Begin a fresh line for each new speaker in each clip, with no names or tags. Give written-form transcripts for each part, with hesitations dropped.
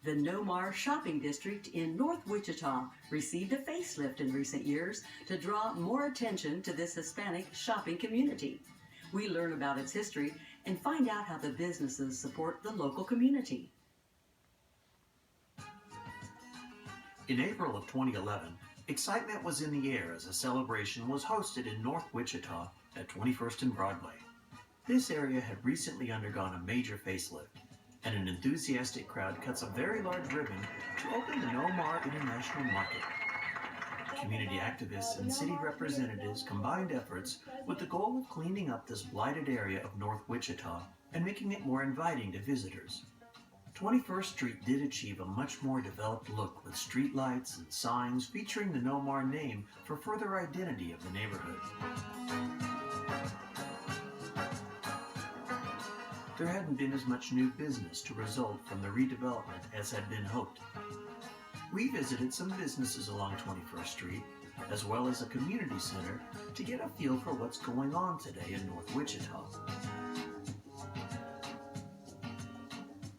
The Nomar Shopping District in North Wichita received a facelift in recent years to draw more attention to this Hispanic shopping community. We learn about its history and find out how the businesses support the local community.
In April of 2011, excitement was in the air as a celebration was hosted in North Wichita at 21st and Broadway. This area had recently undergone a major facelift, and an enthusiastic crowd cuts a very large ribbon to open the Nomar International Market. Community activists and city representatives combined efforts with the goal of cleaning up this blighted area of North Wichita and making it more inviting to visitors. 21st Street did achieve a much more developed look with streetlights and signs featuring the Nomar name for further identity of the neighborhood. There hadn't been as much new business to result from the redevelopment as had been hoped. We visited some businesses along 21st Street, as well as a community center, to get a feel for what's going on today in North Wichita.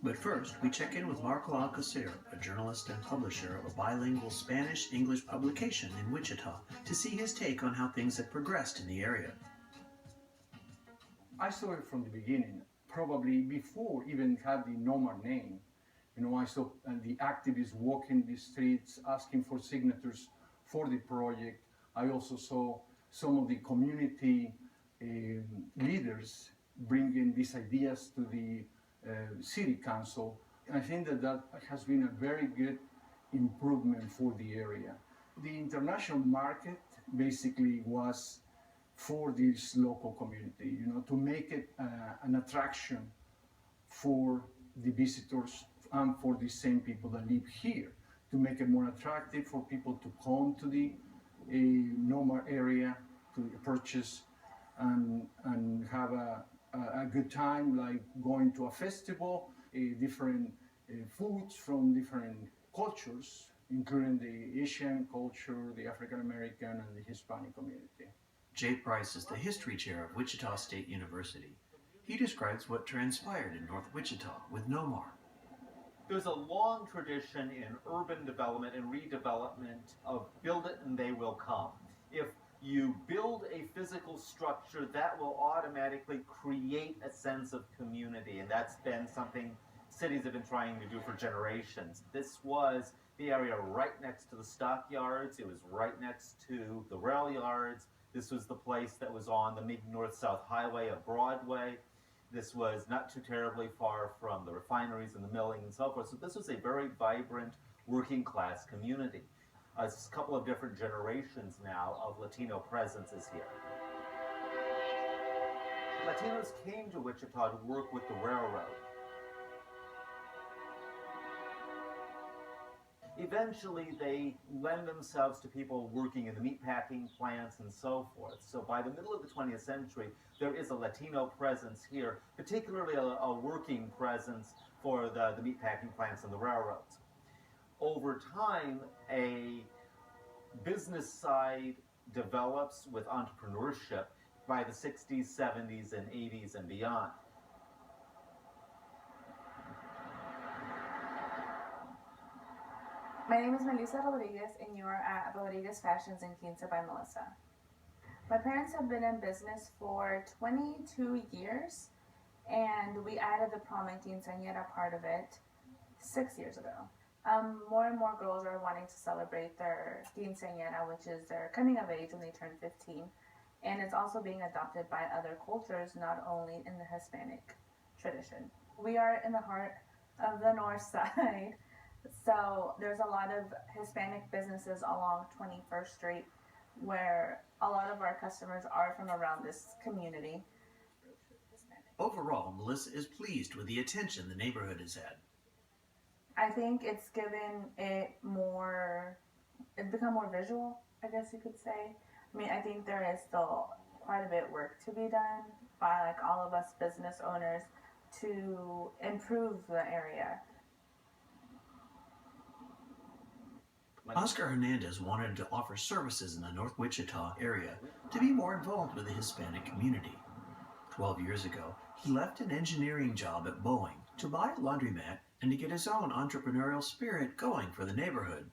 But first, we check in with Marco Alcacer, a journalist and publisher of a bilingual Spanish-English publication in Wichita, to see his take on how things have progressed in the area.
I saw it from the beginning, probably before even had the Nomar name. You know, I saw the activists walking the streets asking for signatures for the project. I also saw some of the community leaders bringing these ideas to the city council. I think that has been a very good improvement for the area. The international market basically was for this local community, you know, to make it an attraction for the visitors and for the same people that live here, to make it more attractive for people to come to the Nomar area to purchase and have a good time, like going to a festival, different foods from different cultures, including the Asian culture, the African American, and the Hispanic community.
Jade Price is the history chair of Wichita State University. He describes what transpired in North Wichita with Nomar.
There's a long tradition in urban development and redevelopment of build it and they will come. If you build a physical structure, that will automatically create a sense of community, and that's been something cities have been trying to do for generations. This was the area right next to the stockyards. It was right next to the rail yards. This was the place that was on the big north-south highway of Broadway. This was not too terribly far from the refineries and the milling and so forth. So this was a very vibrant working-class community. A couple of different generations now of Latino presences here. Latinos came to Wichita to work with the railroad. Eventually, they lend themselves to people working in the meatpacking plants and so forth. So by the middle of the 20th century, there is a Latino presence here, particularly a working presence for the meatpacking plants and the railroads. Over time, a business side develops with entrepreneurship by the 60s, 70s, and 80s and beyond.
My name is Melissa Rodriguez, and you are at Rodriguez Fashions in Quince by Melissa. My parents have been in business for 22 years, and we added the prom and quinceañera part of it 6 years ago. More and more girls are wanting to celebrate their quinceañera, which is their coming of age when they turn 15, and it's also being adopted by other cultures, not only in the Hispanic tradition. We are in the heart of the north side. So there's a lot of Hispanic businesses along 21st Street where a lot of our customers are from around this community.
Overall, Melissa is pleased with the attention the neighborhood has had.
I think it's given it's become more visual, I guess you could say. I mean, I think there is still quite a bit of work to be done by like all of us business owners to improve the area.
Oscar Hernandez wanted to offer services in the North Wichita area to be more involved with the Hispanic community. 12 years ago, he left an engineering job at Boeing to buy a laundromat and to get his own entrepreneurial spirit going for the neighborhood.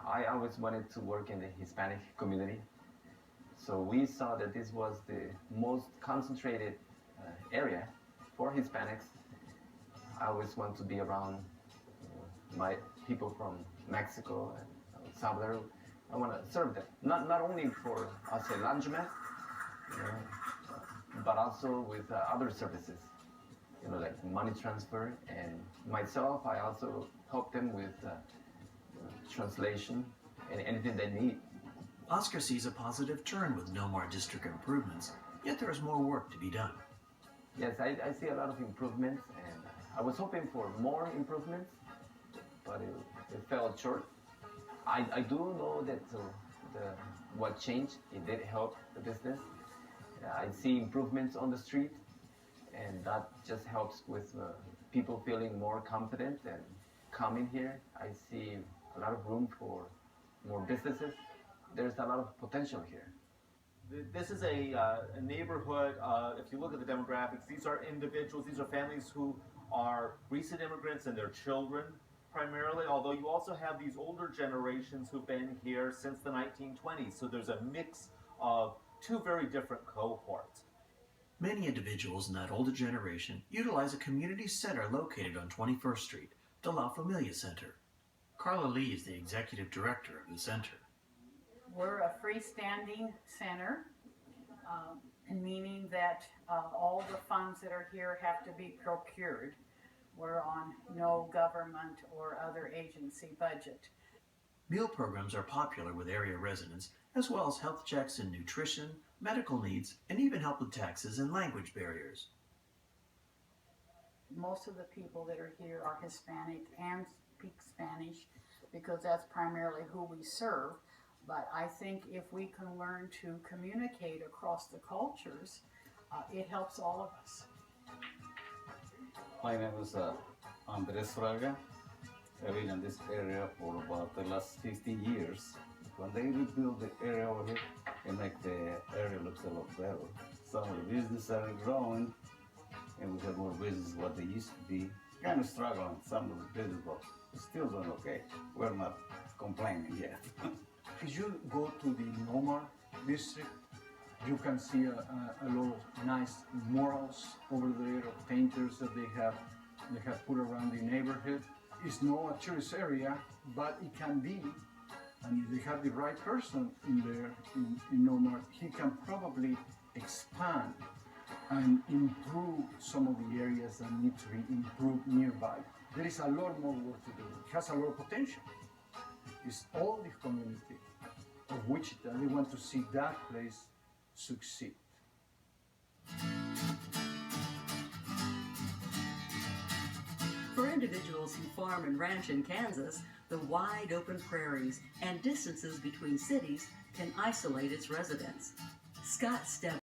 I always wanted to work in the Hispanic community. So we saw that this was the most concentrated area for Hispanics. I always want to be around my people from Mexico and Salvador. I want to serve them, not only for, I'll say, laundromat, but also with other services, like money transfer. And myself, I also help them with translation and anything they need.
Oscar sees a positive turn with Nomar district improvements, yet there is more work to be done.
Yes, I see a lot of improvements, and I was hoping for more improvements, but it fell short. I do know that what changed, it did help the business. I see improvements on the street, and that just helps with people feeling more confident and coming here. I see a lot of room for more businesses. There's a lot of potential here.
This is a neighborhood, if you look at the demographics, these are individuals, these are families who are recent immigrants and their children primarily, although you also have these older generations who've been here since the 1920s. So there's a mix of two very different cohorts.
Many individuals in that older generation utilize a community center located on 21st Street, the La Familia Center. Carla Lee is the executive director of the center.
We're a freestanding center, meaning that all the funds that are here have to be procured. We're on no government or other agency budget.
Meal programs are popular with area residents, as well as health checks in nutrition, medical needs, and even help with taxes and language barriers.
Most of the people that are here are Hispanic and speak Spanish because that's primarily who we serve. But I think if we can learn to communicate across the cultures, it helps all of us.
My name is Andres Fraga. I've been in this area for about the last 15 years. When they rebuild the area over here, it makes the area look a lot better. Some of the businesses are growing, and we have more business what they used to be. Kind of struggling, some of the business, but still doing okay. We're not complaining yet.
If you go to the Nomar district, you can see a lot of nice murals over there of painters that they have put around the neighborhood. It's not a tourist area, but it can be. And if they have the right person in there, in Nomar, he can probably expand and improve some of the areas that need to be improved nearby. There is a lot more work to do. It has a lot of potential. It's all the community of Wichita. They want to see that place succeed.
For individuals who farm and ranch in Kansas, the wide open prairies and distances between cities can isolate its residents. Scott Stepp